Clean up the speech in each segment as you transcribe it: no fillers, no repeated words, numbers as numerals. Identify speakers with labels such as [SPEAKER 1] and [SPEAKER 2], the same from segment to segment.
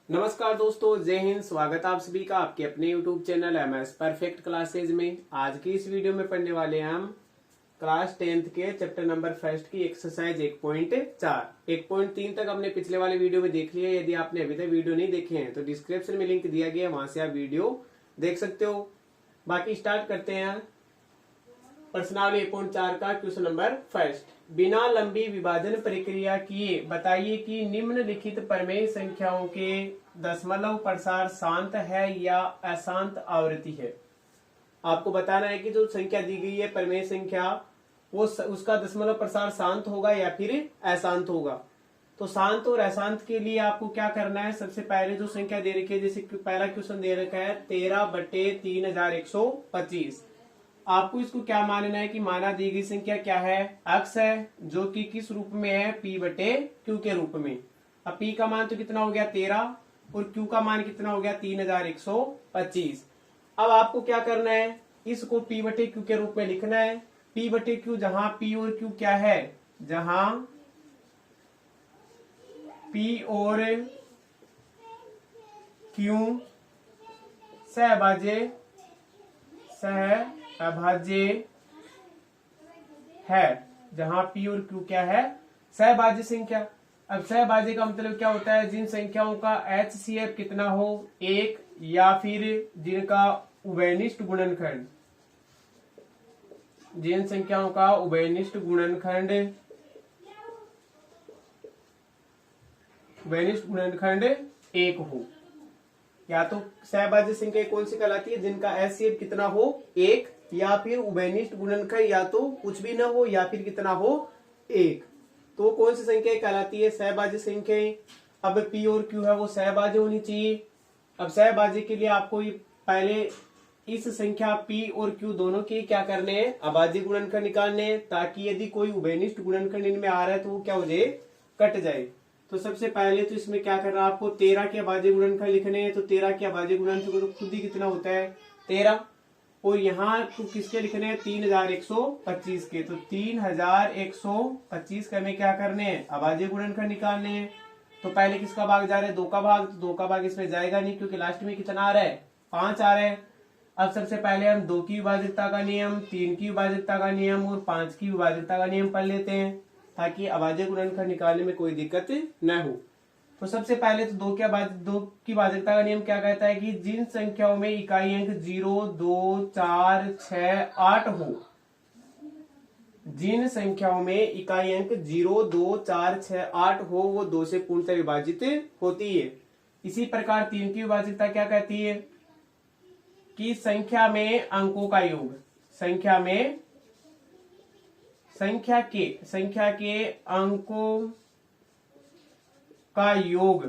[SPEAKER 1] नमस्कार दोस्तों, जय हिंद। स्वागत आप सभी का आपके अपने YouTube channel MS perfect classes में। आज की इस वीडियो में पढ़ने वाले हैं हम क्लास 10th के चैप्टर नंबर फर्स्ट की एक्सरसाइज 1.4। 1.3 तक हमने पिछले वाले वीडियो में देख लिया। यदि आपने अभी तक वीडियो नहीं देखे हैं तो डिस्क्रिप्शन में लिंक दिया गया है, वहां से आप वीडियो देख सकते हो। बाकी स्टार्ट करते हैं प्रश्नावली 1.4 का क्वेश्चन नंबर फर्स्ट। बिना लंबी विभाजन प्रक्रिया किए बताइए कि निम्नलिखित प्रमेय संख्याओं के दशमलव प्रसार शांत है या अशांत आवृत्ति है। आपको बताना है कि जो संख्या दी गई है प्रमेय संख्या, वो उसका दशमलव प्रसार शांत होगा या फिर अशांत होगा। तो शांत और अशांत के लिए आपको क्या करना है, सबसे पहले जो संख्या दे रखी है, जैसे पहला क्वेश्चन दे रखा है 13/3125। आपको इसको क्या मानना है कि माना दी गई संख्या क्या है, x है, जो कि किस रूप में है, p/q के रूप में। अब p का मान तो कितना हो गया 13 और q का मान कितना हो गया 3125। अब आपको क्या करना है, इसको p/q के रूप में लिखना है। p/q जहां p और q क्या है, जहां p और q सहअभाज्य है, जहां p और q क्या है, सहभाज्य संख्या। अब सहभाज्य का मतलब क्या होता है, जिन संख्याओं का HCF कितना हो 1 या फिर जिनका उभयनिष्ठ गुणनखंड, जिन संख्याओं का उभयनिष्ठ गुणनखंड 1 हो। या तो सहभाज्य संख्या कौन सी कहलाती है, जिनका HCF कितना हो 1 या फिर उभयनिष्ठ गुणनखंड या तो कुछ भी ना हो या फिर कितना हो 1, तो कौन सी संख्या कहलाती है, सहभाज्य संख्याएं। अब P और Q है वो सहभाज्य होनी चाहिए। अब सहभाज्य के लिए आपको पहले इस संख्या P और Q दोनों के क्या करने हैं, अभाज्य गुणनखंड निकालने हैं, ताकि यदि कोई उभयनिष्ठ गुणनखंड इनमें आ रहा है तो वो क्या हो जाए, कट जाए। तो सबसे पहले तो इसमें क्या करना है, आपको 13 के अभाज्य गुणनखंड लिखने हैं। तो 13 के अभाज्य गुणनखंड तो खुद ही कितना होता है 13, और यहाँ तो किसके लिखने हैं 3125 के। तो 3125 के हमें क्या करने हैं, अभाज्य गुणनखंड निकालने हैं। तो पहले किसका भाग जा रहा है, 2 का भाग। तो 2 का भाग इसमें जाएगा नहीं, क्योंकि लास्ट में कितना आ रहा है 5 आ रहा है। अब सबसे पहले हम 2 की विभाज्यता का नियम, 3 की विभाज्यता का नियम और 5 की विभाज्यता का नियम पढ़ लेते हैं, ताकि अभाज्य गुणनखंड निकालने में कोई दिक्कत न हो। तो सबसे पहले तो 2 की भाज्यता का नियम क्या कहता है कि जिन संख्याओं में इकाई अंक 0, 2, 4, 6, 8 हो, जिन संख्याओं में इकाई अंक 0, 2, 4, 6, 8 हो, वो 2 से पूर्णतः विभाजित होती है। इसी प्रकार 3 की विभाज्यता क्या कहती है कि संख्या में अंकों का योग, संख्या के अंकों का योग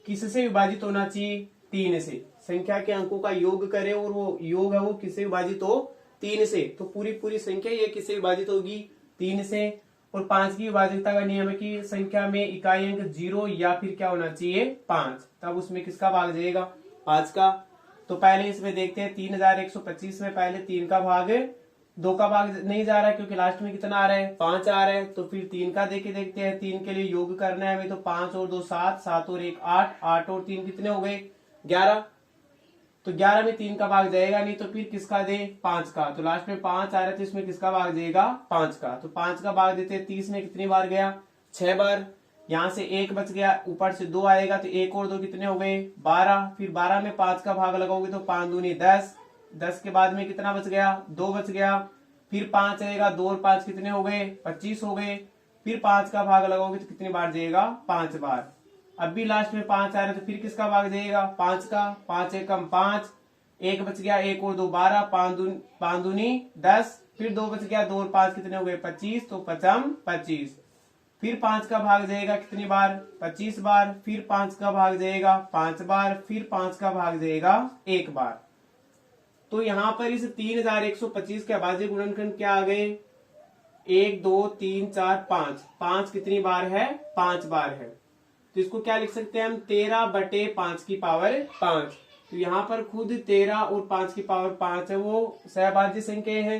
[SPEAKER 1] किससे विभाजित होना चाहिए, 3 से। संख्या के अंकों का योग करे और वो योग है वो किससे विभाजित हो, 3 से। तो पूरी संख्या ये किससे विभाजित होगी, 3 से। और 5 की विभाज्यता का नियम है कि संख्या में इकाई अंक 0 या फिर क्या होना चाहिए 5, तब उसमें किसका भाग जाएगा 5 का। तो पहले इसमें देखते हैं 3125 में पहले 3 का भाग, 2 का भाग नहीं जा रहा है क्योंकि लास्ट में कितना आ रहा है 5 आ रहा है। तो फिर 3 का देखते हैं, 3 के लिए योग करना है हमें। तो 5 और 2 7, 7 और 1 8, 8 और 3 कितने हो गए 11। तो 11 में 3 का भाग जाएगा नहीं, तो फिर किसका दे 5 का। तो लास्ट में 5 आ रहा है तो इसमें किसका भाग जाएगा 5 का। तो 5 का भाग देते हैं, 30 में कितनी बार गया 6 बार। यहाँ से 1 बच गया, ऊपर से 2 आएगा तो 1 और 2 कितने हो गए 12। फिर 12 में 5 का भाग लगाओगे तो 5 दूनी 10, 10 के बाद में कितना बच गया 2 बच गया। फिर 5 आएगा, 2 और 5 कितने हो गए 25 हो गए। फिर 5 का भाग लगाओगे तो कितनी बार जाएगा 5 बार। अब भी लास्ट में 5 आ रहा है तो फिर किसका भाग जाएगा 5 का। 5 एकम 5, 1 बच गया, 1 और 2 12, 5 दूनी 10। फिर 2 बच गया, 2 और 5 कितने हो गए 25, तो 5 25। फिर 5 का भाग जाएगा कितनी बार 25 बार। फिर 5 का भाग जाएगा 5 बार। फिर 5 का भाग जाएगा 1 बार। तो यहाँ पर इस 3125 के अभाज्य गुणनखंड क्या आ गए 1 2 3 4 5, 5 कितनी बार है 5 बार है। तो इसको क्या लिख सकते हैं हम 13/5 की पावर 5। तो यहाँ पर खुद 13 और 5 की पावर 5 है वो सहभाज्य संख्या है,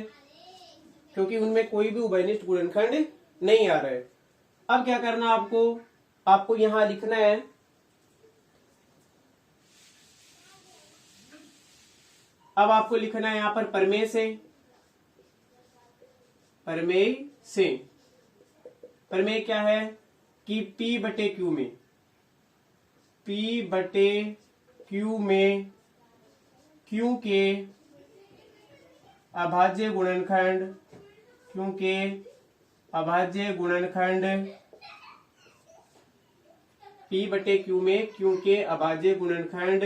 [SPEAKER 1] क्योंकि उनमें कोई भी उभयनिष्ठ गुणनखंड नहीं आ रहा है। अब क्या करना आपको, आपको यहां लिखना है अब आपको लिखना है यहां पर प्रमेय से। प्रमेय से प्रमेय क्या है कि P बटे Q में Q के अभाज्य गुणनखंड P बटे Q में Q के अभाज्य गुणनखंड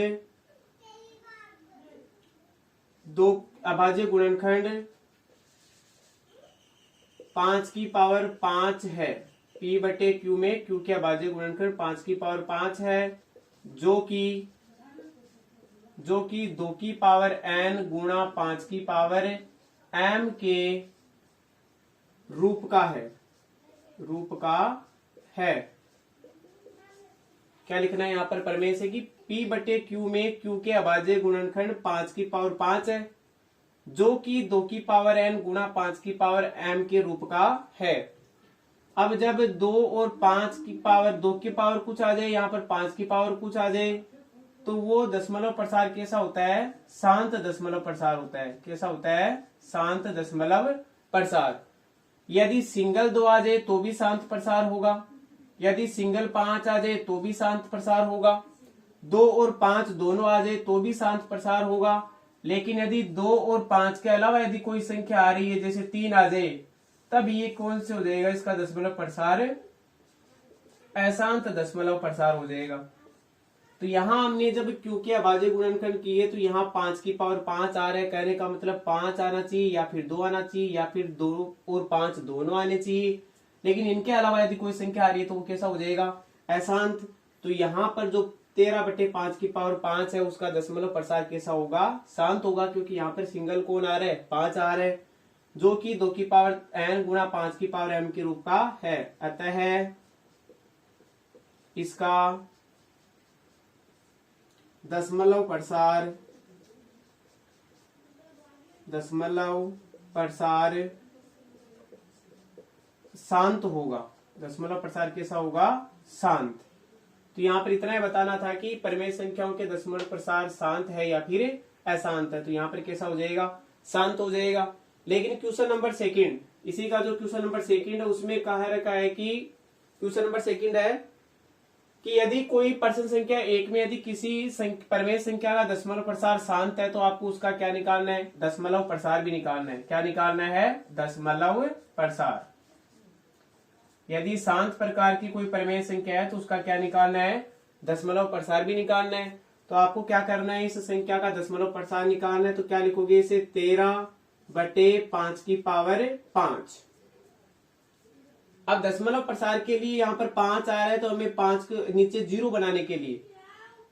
[SPEAKER 1] दो अभाज्य गुणनखंड 5 की पावर 5 है। P बटे Q में Q के अभाज्य गुणनखंड 5 की पावर 5 है, जो कि 2 की पावर n गुणा 5 की पावर m के रूप का है। क्या लिखना है यहाँ पर प्रमेय से कि P बटे Q में Q के अभाज्य गुणनखंड 5 की पावर 5 है, जो कि 2 की पावर n गुणा 5 की पावर m के रूप का है। अब जब 2 और 5 की पावर 2 की पावर कुछ आ जाए, यहाँ पर 5 की पावर कुछ आ जाए, तो वो दशमलव प्रसार कैसा होता है? शांत दशमलव प्रसार होता है। कैसा होता है? शांत दशमलव प्रसार। यदि सिंगल 2 आ जाए तो भी शांत प्रसार होगा, यदि सिंगल 5 आ जाए तो भी शांत प्रसार होगा, 2 और 5 दोनों आ जाए तो भी शांत प्रसार होगा। लेकिन यदि 2 और 5 के अलावा यदि कोई संख्या आ रही है, जैसे 3 आ जाए, तब ये कौन से हो जाएगा? इसका दशमलव प्रसार अशांत दशमलव प्रसार हो जाएगा। तो यहां हमने जब Q के अभाज्य गुणनखंड किए तो यहाँ 5 की पावर 5 आ रहा है, कहने का मतलब 5 आना चाहिए या फिर 2 आना चाहिए या फिर 2 और 5 दोनों आने चाहिए। लेकिन इनके अलावा यदि कोई संख्या आ रही है तो वो कैसा हो जाएगा? अशांत। तो यहाँ पर जो 13 बटे 5 की पावर 5 है उसका दशमलव प्रसार कैसा होगा? शांत होगा, क्योंकि यहाँ पर सिंगल कौन आ रहा है? 5 आ रहा है, जो कि 2 की पावर n गुणा 5 की पावर m के रूप का है। अतः इसका दशमलव प्रसार शांत होगा। दशमलव प्रसार कैसा होगा? शांत। तो यहाँ पर इतना ही बताना था कि प्रमेय संख्याओं के दशमलव प्रसार शांत है या फिर अशांत है। तो यहाँ पर कैसा हो जाएगा? शांत हो जाएगा। लेकिन क्वेश्चन नंबर सेकंड, इसी का जो क्वेश्चन नंबर सेकंड है उसमें कहा रखा है कि क्वेश्चन नंबर सेकंड है कि यदि कोई प्रश्न संख्या 1 में यदि किसी प्रमेय संख्या का दशमलव प्रसार शांत है तो आपको उसका क्या निकालना है? दशमलव प्रसार भी निकालना है। क्या निकालना है? दशमलव प्रसार। यदि शांत प्रकार की कोई प्रमेय संख्या है तो उसका क्या निकालना है? दशमलव प्रसार भी निकालना है। तो आपको क्या करना है? इस संख्या का दशमलव प्रसार निकालना है। तो क्या लिखोगे? इसे 13 बटे 5 की पावर 5। अब दशमलव प्रसार के लिए यहाँ पर 5 आ रहा है, तो हमें 5 के नीचे 0 बनाने के लिए,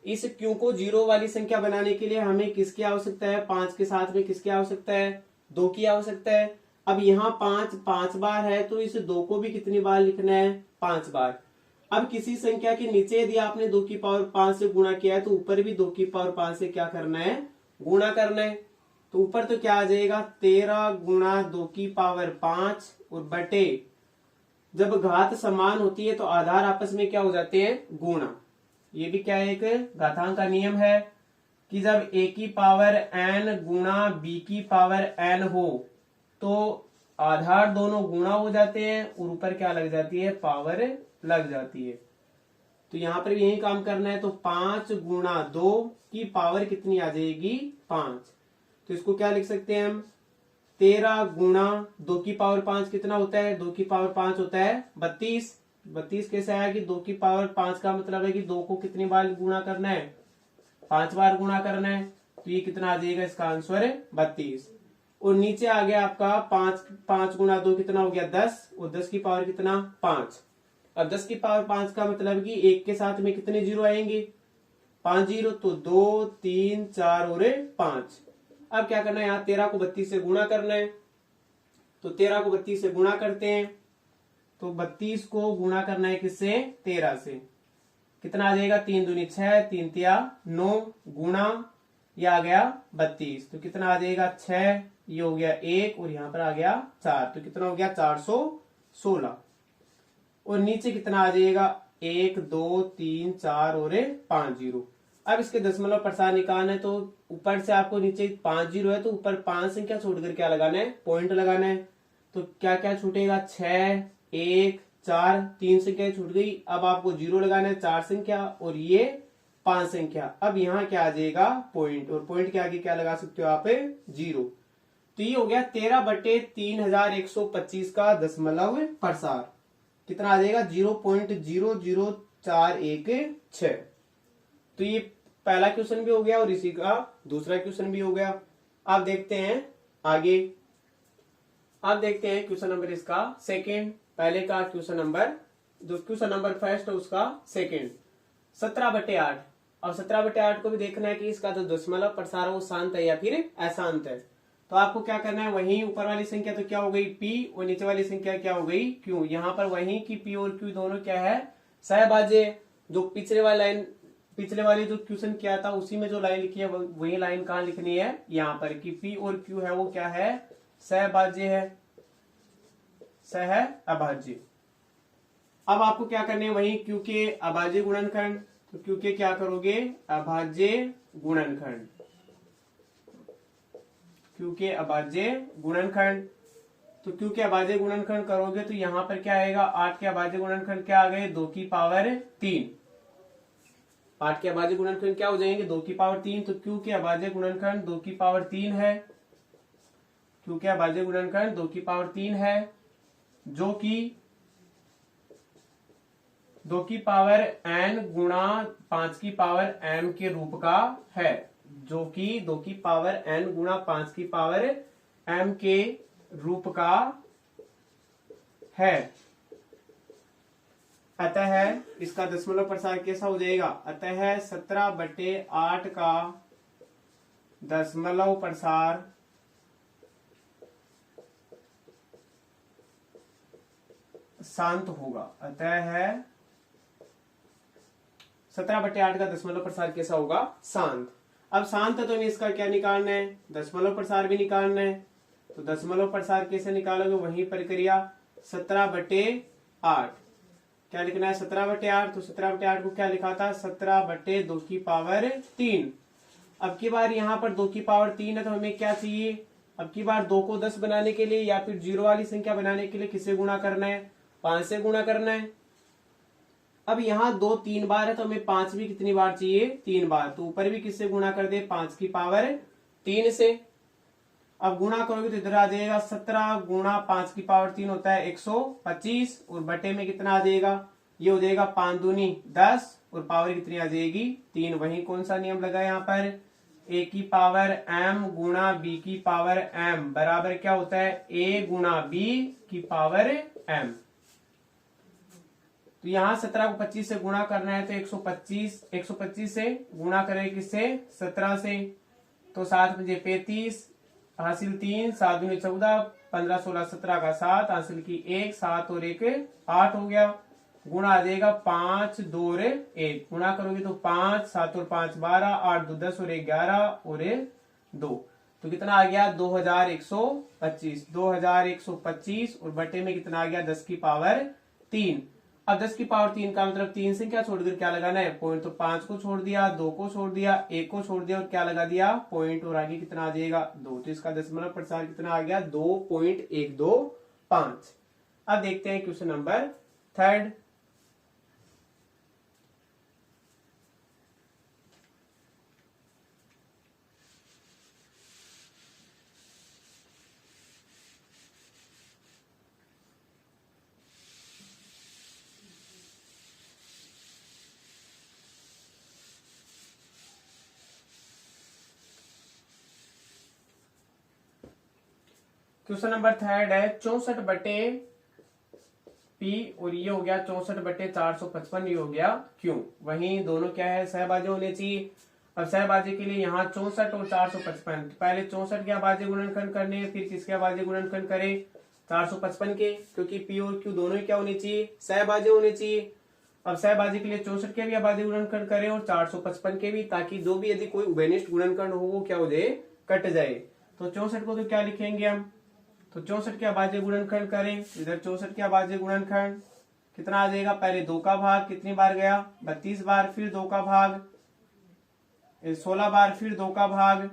[SPEAKER 1] इस Q को 0 वाली संख्या बनाने के लिए हमें किसकी आवश्यकता है? 5 के साथ में किसकी आवश्यकता है? 2 की आवश्यकता है। अब यहाँ 5 बार है, तो इस 2 को भी कितनी बार लिखना है? 5 बार। अब किसी संख्या के नीचे यदि आपने 2 की पावर 5 से गुणा किया है तो ऊपर भी 2 की पावर 5 से क्या करना है? गुणा करना है। तो ऊपर तो क्या आ जाएगा? 13 गुणा 2 की पावर 5 और बटे, जब घात समान होती है तो आधार आपस में क्या हो जाते हैं? गुणा। ये भी क्या है? एक घातांक का नियम है कि जब a की पावर n गुणा b की पावर n हो तो आधार दोनों गुणा हो जाते हैं और ऊपर क्या लग जाती है? पावर लग जाती है। तो यहां पर भी यही काम करना है। तो 5 गुणा 2 की पावर कितनी आ जाएगी? 5। तो इसको क्या लिख सकते हैं हम? 13 गुणा 2 की पावर 5 कितना होता है? 2 की पावर 5 होता है 32। 32 कैसे आया कि 2 की पावर 5 का मतलब है कि 2 को कितनी बार गुणा करना है? 5 बार गुणा करना है। तो ये कितना आ जाएगा? इसका आंसर है 32। और नीचे आ गया आपका 5 गुणा 2 कितना हो गया? 10, और 10 की पावर कितना? 5। अब 10 की पावर 5 का मतलब कि 1 के साथ में कितने 0 आएंगे? 5 0, तो 2 3 4 और 5। अब क्या करना है? यहाँ 13 को 32 से गुणा करना है। तो 13 को 32 से गुणा करते हैं, तो 32 को गुणा करना है किससे? 13 से। कितना आ जाएगा? 3 दूनी 6, 3 तिया 9, गुणा ये आ गया 32। तो कितना आ जाएगा? 6, ये हो गया 1 और यहाँ पर आ गया 4। तो कितना हो गया? 416। और नीचे कितना आ जाएगा? 1 2 3 4 और 5 0। अब इसके दशमलव प्रसार निकालना है, तो ऊपर से आपको नीचे 5 जीरो है तो ऊपर 5 संख्या छोड़कर क्या लगाना है, पॉइंट लगाना है। तो क्या क्या छूटेगा, 6, 1, 4, 3 संख्या छूट गई। अब आपको जीरो लगाना है 4 संख्या और ये 5 संख्या। अब यहाँ क्या आ जाएगा, पॉइंट, और पॉइंट के आगे क्या लगा सकते हो आप, जीरो। तो ये हो गया 13/3125 का दशमलव प्रसार। कितना आ जाएगा, 0.00416। तो ये पहला क्वेश्चन भी हो गया और इसी का दूसरा क्वेश्चन भी हो गया। आप देखते हैं आगे, आप देखते हैं क्वेश्चन नंबर इसका सेकेंड, पहले का क्वेश्चन नंबर, जो क्वेश्चन नंबर फर्स्ट है उसका सेकेंड। 17/8। और 17/8 को भी देखना है कि इसका जो दशमलव प्रसार है वो शांत है या फिर अशांत है। तो आपको क्या करना है, वहीं ऊपर वाली संख्या तो क्या हो गई, पी, और नीचे वाली संख्या क्या हो गई, क्यू। यहाँ पर वहीं की पी और क्यू दोनों क्या है, सहभाज्य। जो पिछले वाली लाइन, पिछले वाली जो क्वेश्चन किया था उसी में जो लाइन लिखी है वही लाइन कहाँ लिखनी है, यहाँ पर, कि पी और क्यू है वो क्या है, सहभाज्य है, सह अभाज्य। अब आपको क्या करने है, वहीं क्यू के अभाज्य गुणनखंड। तो क्यू के क्या करोगे, अभाज्य गुणनखंड, क्यू के अभाज्य गुणनखंड। तो क्यू के अभाज्य गुणनखंड करोगे तो यहाँ पर क्या आएगा, 8 के अभाज्य गुणनखंड क्या आ गए, 2 की पावर 3। 8 के अभाज्य गुणनखंड क्या हो जाएंगे, 2 की पावर 3। तो क्यू के अभाज्य गुणनखंड 2 की पावर 3 है, क्यू के अभाज्य गुणनखंड 2 की पावर 3 है, जो कि 2 की पावर n गुणा 5 की पावर m के रूप का है, जो कि 2 की पावर n गुणा 5 की पावर m के रूप का है। अतः इसका दशमलव प्रसार कैसा हो जाएगा, अतः 17/8 का दशमलव प्रसार शांत होगा। अतः 17/8 का दशमलव प्रसार कैसा होगा, शांत। अब शांत है तो हमें इसका क्या निकालना है, दशमलव प्रसार भी निकालना है। तो दशमलव प्रसार कैसे निकालोगे, वही प्रक्रिया, 17/8 क्या लिखना है, 17/8। तो 17/8 को क्या लिखा था, 17/2 की पावर 3। अब की बार यहाँ पर 2 की पावर 3 है तो हमें क्या चाहिए, अब की बार 2 को 10 बनाने के लिए या फिर जीरो वाली संख्या बनाने के लिए किससे गुणा करना है, 5 से गुणा करना है। अब यहाँ 2 3 बार है तो हमें 5 भी कितनी बार चाहिए, 3 बार। तो ऊपर भी किससे गुणा कर दे, 5 की पावर 3 से। अब गुणा करोगे तो इधर आ जाएगा 17 गुणा 5 की पावर 3 होता है 125, और बटे में कितना आ जाएगा, ये हो जाएगा 5 दूनी 10, और पावर कितनी आ जाएगी, 3। वही कौन सा नियम लगा यहाँ पर, a की पावर m गुणा b की पावर m बराबर क्या होता है, a गुणा b की पावर m। तो यहाँ 17 को 25 से गुणा करना है तो 125 से गुणा करें किससे, 17 से। तो 7 बजे 35, हासिल 3, 7 दूनी 14, 15 16 17 का 7, हासिल की 1, 7 और 1 8 हो गया। गुणा आ जाएगा 5 2 और 1, गुणा करोगे तो 5, 7 और 5 12, 8 2 10 और 1 11 और 2। तो कितना आ गया, 2125। 2125 और बटे में कितना आ गया, 10 की पावर 3। अब 10 की पावर 3 का मतलब 3 से क्या छोड़कर क्या लगाना है, पॉइंट। तो 5 को छोड़ दिया, 2 को छोड़ दिया, 1 को छोड़ दिया और क्या लगा दिया, पॉइंट, और आगे कितना आ जाएगा, 2। तो इसका दशमलव प्रसार कितना आ गया, 2.125। अब देखते हैं question number third. Question number third है 64/P, और ये हो गया 64/455, ये हो गया क्यों। वहीं दोनों क्या है, सहभाज्य होने चाहिए। अब सहभाज्य के लिए यहाँ 64 और 455, पहले 64 के अभाज्य गुणनखंड करने, फिर किसके अभाज्य गुणनखंड करे, 455 के, क्योंकि P और Q दोनों क्या होने चाहिए, सहभाज्य होने चाहिए। अब सहभाज्य के लिए 64 के भी अभाज्य गुणनखंड करें और 455 के भी, ताकि जो भी यदि कोई उभयनिष्ठ गुणनखंड हो वो क्या हो जाए, कट जाए। तो 64 को तो क्या लिखेंगे हम, तो 64 के अभाज्य गुणनखंड करें, इधर 64 के अभाज्य गुणनखंड कितना आ जाएगा, पहले 2 का भाग कितनी बार गया, 32 बार, फिर 2 का भाग 16 बार फिर 2 का भाग,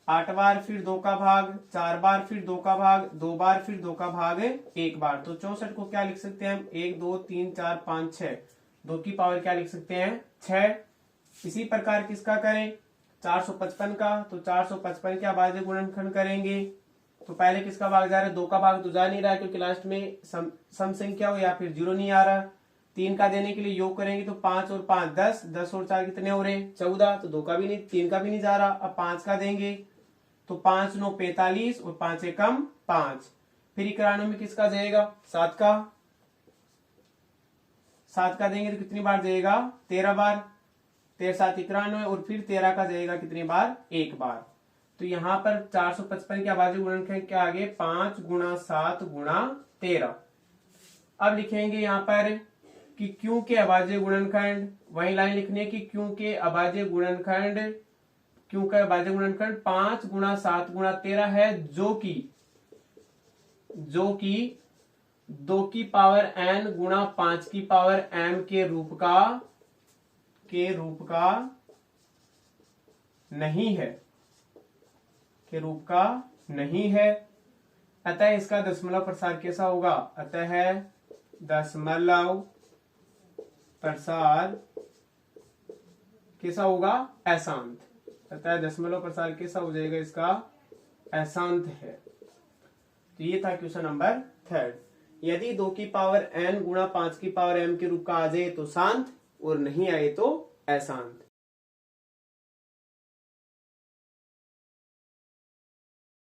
[SPEAKER 1] 8 बार फिर 2 का भाग, 4 बार फिर 2 का भाग, 2 बार फिर 2 का भाग 1 बार। तो 64 को क्या लिख सकते हैं हम? 1 2 3 4 5 6, 2 की पावर क्या लिख सकते हैं? 6। इसी प्रकार किसका करें? 455 का। तो 455 के अभाज्य गुणनखंड करेंगे तो पहले किसका भाग जा रहा है? 2 का भाग तो जा नहीं रहा है क्योंकि लास्ट में सम संख्या हो या फिर 0 नहीं आ रहा। 3 का देने के लिए योग करेंगे तो 5 और 5 10, 10 और 4 कितने हो रहे? 14। तो 2 का भी नहीं, 3 का भी नहीं जा रहा। अब 5 का देंगे तो 5 9 45 और 5 एकम 5। फिर 91 में किसका जाएगा? 7 का। 7 का देंगे तो कितनी बार जाएगा? 13 बार। 13 7 91 और फिर 13 का जाएगा कितनी बार? 1 बार। तो यहाँ पर 455 के अभाज्य गुणनखंड क्या आ गए? 5 गुणा 7 गुणा 13। अब लिखेंगे यहाँ पर कि क्यू के अभाज्य गुणनखंड, वही लाइन लिखनी है कि क्यू के अभाज्य गुणनखंड, क्यू का अभाज्य गुणनखंड 5 गुणा 7 गुणा 13 है, जो कि 2 की पावर n गुणा 5 की पावर m के रूप का नहीं है, के रूप का नहीं है। अतः इसका दशमलव प्रसार कैसा होगा? अतः दशमलव प्रसार कैसा होगा? अशांत। अतः दशमलव प्रसार कैसा हो जाएगा? इसका अशांत है। तो ये था क्वेश्चन नंबर 3। यदि 2 की पावर n गुणा 5 की पावर m के रूप का आ जाए तो शांत, और नहीं आए तो अशांत।